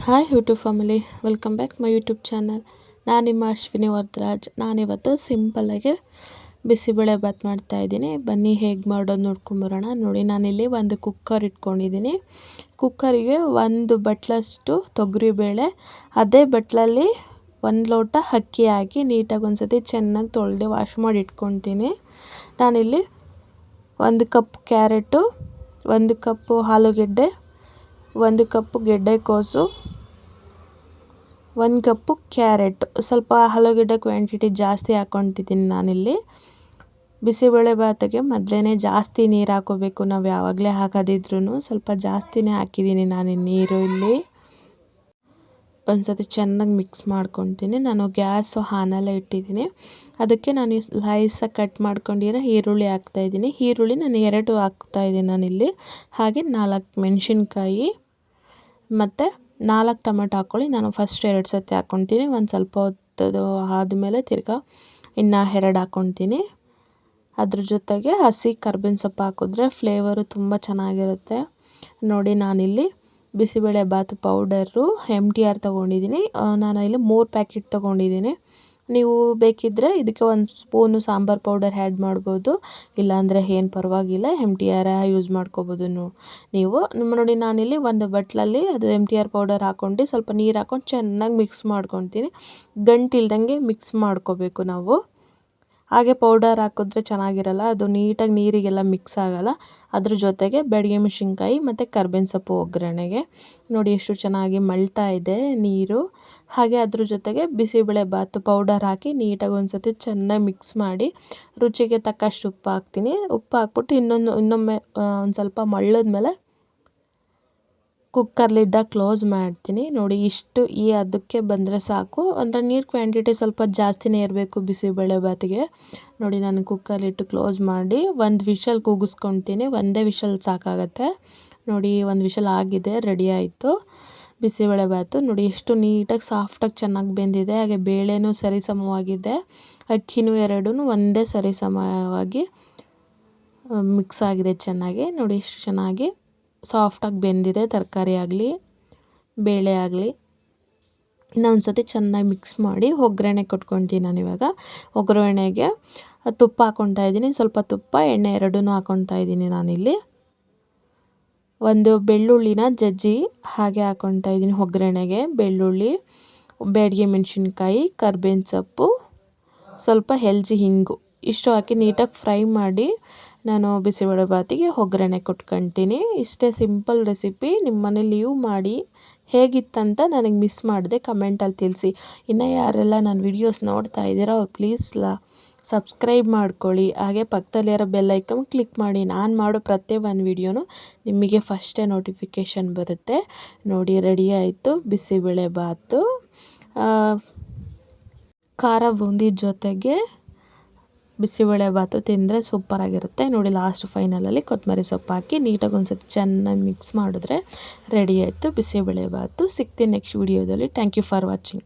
Hi YouTube family, welcome back my YouTube channel. ನಾನು ನಿಮ್ಮ ಅಶ್ವಿನಿ ವರದರಾಜ್. ನಾನಿವತ್ತು ಸಿಂಪಲ್ಲಾಗಿ ಬಿಸಿಬೇಳೆ ಬಾತ್ ಮಾಡ್ತಾಯಿದ್ದೀನಿ. ಬನ್ನಿ ಹೇಗೆ ಮಾಡೋದು ನೋಡ್ಕೊಂಬರೋಣ. ನೋಡಿ, ನಾನಿಲ್ಲಿ ಒಂದು ಕುಕ್ಕರ್ ಇಟ್ಕೊಂಡಿದ್ದೀನಿ. ಕುಕ್ಕರಿಗೆ ಒಂದು ಬಟ್ಲಷ್ಟು ತೊಗರಿಬೇಳೆ, ಅದೇ ಬಟ್ಲಲ್ಲಿ 1 ಲೋಟ ಅಕ್ಕಿ ಹಾಕಿ ನೀಟಾಗಿ ಒಂದು ಸತಿ ಚೆನ್ನಾಗಿ ತೊಳೆದು ವಾಶ್ ಮಾಡಿ ಇಟ್ಕೊತೀನಿ. ನಾನಿಲ್ಲಿ 1 ಕಪ್ ಕ್ಯಾರೆಟು, 1 ಕಪ್ಪು ಆಲೂಗೆಡ್ಡೆ, 1 ಕಪ್ಪು ಗೆಡ್ಡೆಕೋಸು, 1 ಕಪ್ಪು ಕ್ಯಾರೆಟ್, ಸ್ವಲ್ಪ ಆಲೂಗೆಡ್ಡೆ ಕ್ವಾಂಟಿಟಿ ಜಾಸ್ತಿ ಹಾಕ್ಕೊತಿದ್ದೀನಿ ನಾನಿಲ್ಲಿ. ಬಿಸಿಬೇಳೆ ಬಾತಿಗೆ ಮೊದಲೇ ಜಾಸ್ತಿ ನೀರು ಹಾಕೋಬೇಕು. ನಾವು ಯಾವಾಗಲೇ ಹಾಕೋದಿದ್ರೂ ಸ್ವಲ್ಪ ಜಾಸ್ತಿನೇ ಹಾಕಿದ್ದೀನಿ ನಾನು ನೀರು. ಇಲ್ಲಿ ಒಂದು ಸತಿ ಚೆನ್ನಾಗಿ ಮಿಕ್ಸ್ ಮಾಡ್ಕೊತೀನಿ. ನಾನು ಗ್ಯಾಸು ಆನಲ್ಲೇ ಇಟ್ಟಿದ್ದೀನಿ. ಅದಕ್ಕೆ ನಾನು ಸ್ಲೈಸಾಗಿ ಕಟ್ ಮಾಡ್ಕೊಂಡಿರೋ ಈರುಳ್ಳಿ ಹಾಕ್ತಾಯಿದ್ದೀನಿ. ಈರುಳ್ಳಿ ನಾನು 2 ಹಾಕ್ತಾಯಿದ್ದೀನಿ ನಾನಿಲ್ಲಿ. ಹಾಗೆ 4 ಮೆಣಸಿನ್ಕಾಯಿ ಮತ್ತು 4 ಟೊಮೆಟೊ ಹಾಕ್ಕೊಳ್ಳಿ. ನಾನು ಫಸ್ಟ್ 2 ಸತಿ ಹಾಕ್ಕೊತೀನಿ. ಒಂದು ಸ್ವಲ್ಪ ಹೊತ್ತು ಆದಮೇಲೆ ತಿರ್ಗಾ ಇನ್ನು 2 ಹಾಕ್ಕೊತೀನಿ. ಅದ್ರ ಜೊತೆಗೆ ಹಸಿ ಕರ್ಬೇವಿನ ಸೊಪ್ಪು ಹಾಕಿದ್ರೆ ಫ್ಲೇವರು ತುಂಬ ಚೆನ್ನಾಗಿರುತ್ತೆ. ನೋಡಿ, ನಾನಿಲ್ಲಿ ಬಿಸಿಬೇಳೆ ಬಾತು ಪೌಡರು MTR ತೊಗೊಂಡಿದ್ದೀನಿ. ನಾನು ಇಲ್ಲಿ 3 ಪ್ಯಾಕೆಟ್ ತೊಗೊಂಡಿದ್ದೀನಿ. ನೀವು ಬೇಕಿದ್ದರೆ ಇದಕ್ಕೆ 1 ಸ್ಪೂನು ಸಾಂಬಾರು ಪೌಡರ್ ಆ್ಯಡ್ ಮಾಡ್ಬೋದು. ಇಲ್ಲಾಂದರೆ ಏನು ಪರವಾಗಿಲ್ಲ, MTR ಯೂಸ್ ಮಾಡ್ಕೋಬೋದು. ನೀವು ನೋಡಿ, ನಾನಿಲ್ಲಿ ಒಂದು ಬಟ್ಲಲ್ಲಿ ಅದು MTR ಪೌಡರ್ ಹಾಕ್ಕೊಂಡು ಸ್ವಲ್ಪ ನೀರು ಹಾಕ್ಕೊಂಡು ಚೆನ್ನಾಗಿ ಮಿಕ್ಸ್ ಮಾಡ್ಕೊತೀನಿ. ಗಂಟಿಲ್ದಂಗೆ ಮಿಕ್ಸ್ ಮಾಡ್ಕೋಬೇಕು ನಾವು. ಹಾಗೆ ಪೌಡರ್ ಹಾಕಿದ್ರೆ ಚೆನ್ನಾಗಿರಲ್ಲ, ಅದು ನೀಟಾಗಿ ನೀರಿಗೆಲ್ಲ ಮಿಕ್ಸ್ ಆಗೋಲ್ಲ. ಅದ್ರ ಜೊತೆಗೆ ಬ್ಯಾಡಗಿ ಮೆಣಸಿನ್ಕಾಯಿ ಮತ್ತು ಕರ್ಬೇವಿನ ಸೊಪ್ಪು ಒಗ್ಗರಣೆಗೆ. ನೋಡಿ ಎಷ್ಟು ಚೆನ್ನಾಗಿ ಮಳ್ತಾ ಇದೆ ನೀರು. ಹಾಗೆ ಅದ್ರ ಜೊತೆಗೆ ಬಿಸಿಬೇಳೆ ಬಾತು ಪೌಡರ್ ಹಾಕಿ ನೀಟಾಗಿ ಒಂದು ಸತಿ ಚೆನ್ನಾಗಿ ಮಿಕ್ಸ್ ಮಾಡಿ ರುಚಿಗೆ ತಕ್ಕಷ್ಟು ಉಪ್ಪು ಹಾಕ್ತೀನಿ. ಉಪ್ಪು ಹಾಕ್ಬಿಟ್ಟು ಇನ್ನೊಮ್ಮೆ ಒಂದು ಸ್ವಲ್ಪ ಮಳ್ಳದ್ಮೇಲೆ ಕುಕ್ಕರ್ ಲಿಡ್ಡ ಕ್ಲೋಸ್ ಮಾಡ್ತೀನಿ. ನೋಡಿ, ಇಷ್ಟು ಈ ಅದಕ್ಕೆ ಬಂದರೆ ಸಾಕು. ಅಂದರೆ ನೀರು ಕ್ವಾಂಟಿಟಿ ಸ್ವಲ್ಪ ಜಾಸ್ತಿನೇ ಇರಬೇಕು ಬಿಸಿಬೇಳೆ ಬಾತಿಗೆ. ನೋಡಿ, ನಾನು ಕುಕ್ಕರ್ ಲಿಟ್ಟು ಕ್ಲೋಸ್ ಮಾಡಿ 1 ವಿಷಲ್ ಕೂಗಿಸ್ಕೊತೀನಿ. ಒಂದೇ ವಿಷಲ್ ಸಾಕಾಗತ್ತೆ. ನೋಡಿ, 1 ವಿಷಲ್ ಆಗಿದೆ, ರೆಡಿ ಆಯಿತು ಬಿಸಿಬೇಳೆ ಬಾತು. ನೋಡಿ ಎಷ್ಟು ನೀಟಾಗಿ ಸಾಫ್ಟಾಗಿ ಚೆನ್ನಾಗಿ ಬೆಂದಿದೆ. ಹಾಗೆ ಬೇಳೆನೂ ಸರಿಸಮವಾಗಿದೆ, ಅಕ್ಕಿನೂ 2 ಒಂದೇ ಸರಿಸಮವಾಗಿ ಮಿಕ್ಸ್ ಆಗಿದೆ ಚೆನ್ನಾಗಿ. ನೋಡಿ ಎಷ್ಟು ಚೆನ್ನಾಗಿ ಸಾಫ್ಟಾಗಿ ಬೆಂದಿದೆ, ತರಕಾರಿ ಆಗಲಿ ಬೇಳೆ ಆಗಲಿ. ಇನ್ನೊಂದು ಸತಿ ಚೆನ್ನಾಗಿ ಮಿಕ್ಸ್ ಮಾಡಿ ಒಗ್ಗರಣೆ ಕೊಟ್ಕೊತೀನಿ. ನಾನಿವಾಗ ಒಗ್ಗರಣೆಗೆ ತುಪ್ಪ ಹಾಕ್ಕೊತಾ ಇದ್ದೀನಿ. ಸ್ವಲ್ಪ ತುಪ್ಪ, ಎಣ್ಣೆ 2 ಹಾಕ್ಕೊತಾ ಇದ್ದೀನಿ ನಾನಿಲ್ಲಿ. 1 ಬೆಳ್ಳುಳ್ಳಿನ ಜಜ್ಜಿ ಹಾಗೆ ಹಾಕ್ಕೊತಾ ಇದ್ದೀನಿ ಒಗ್ಗರಣೆಗೆ. ಬೆಳ್ಳುಳ್ಳಿ, ಬ್ಯಾಡಗಿ ಮೆಣಸಿನ್ಕಾಯಿ, ಕರ್ಬೇವಿನ ಸೊಪ್ಪು, ಸ್ವಲ್ಪ ಹಿಂಗು ಇಷ್ಟು ಹಾಕಿ ನೀಟಾಗಿ ಫ್ರೈ ಮಾಡಿ ನಾನು ಬಿಸಿಬೇಳೆ ಬಾತಿಗೆ ಒಗ್ಗರಣೆ ಕೊಟ್ಕೊತೀನಿ. ಇಷ್ಟೇ ಸಿಂಪಲ್ ರೆಸಿಪಿ. ನಿಮ್ಮ ಮನೇಲಿ ನೀವು ಮಾಡಿ ಹೇಗಿತ್ತಂತ ನನಗೆ ಮಿಸ್ ಮಾಡಿದೆ ಕಮೆಂಟಲ್ಲಿ ತಿಳಿಸಿ. ಇನ್ನು ಯಾರೆಲ್ಲ ನನ್ನ ವಿಡಿಯೋಸ್ ನೋಡ್ತಾ ಇದ್ದೀರೋ ಅವ್ರು ಪ್ಲೀಸ್ ಸಬ್ಸ್ಕ್ರೈಬ್ ಮಾಡ್ಕೊಳ್ಳಿ. ಹಾಗೆ ಪಕ್ಕದಲ್ಲಿರೋ ಬೆಲ್ ಐಕನ್ ಕ್ಲಿಕ್ ಮಾಡಿ. ನಾನು ಮಾಡೋ ಪ್ರತಿಯೊಂದು ವಿಡಿಯೋನು ನಿಮಗೆ ಫಸ್ಟೇ ನೋಟಿಫಿಕೇಷನ್ ಬರುತ್ತೆ. ನೋಡಿ, ರೆಡಿ ಆಯಿತು ಬಿಸಿಬೇಳೆ ಬಾತು. ಖಾರ ಬೂಂದಿ ಜೊತೆಗೆ ಬಿಸಿಬೇಳೆ ಬಾತು ತಿಂದರೆ ಸೂಪರಾಗಿರುತ್ತೆ. ನೋಡಿ, ಲಾಸ್ಟ್ ಫೈನಲಲ್ಲಿ ಕೊತ್ತಂಬರಿ ಸೊಪ್ಪು ಹಾಕಿ ನೀಟಾಗಿ ಒಂದು ಸತಿ ಚೆನ್ನಾಗಿ ಮಿಕ್ಸ್ ಮಾಡಿದ್ರೆ ರೆಡಿ ಆಯಿತು ಬಿಸಿಬೇಳೆ ಬಾತು. ಸಿಗ್ತೀನಿ ನೆಕ್ಸ್ಟ್ ವಿಡಿಯೋದಲ್ಲಿ. Thank you for watching.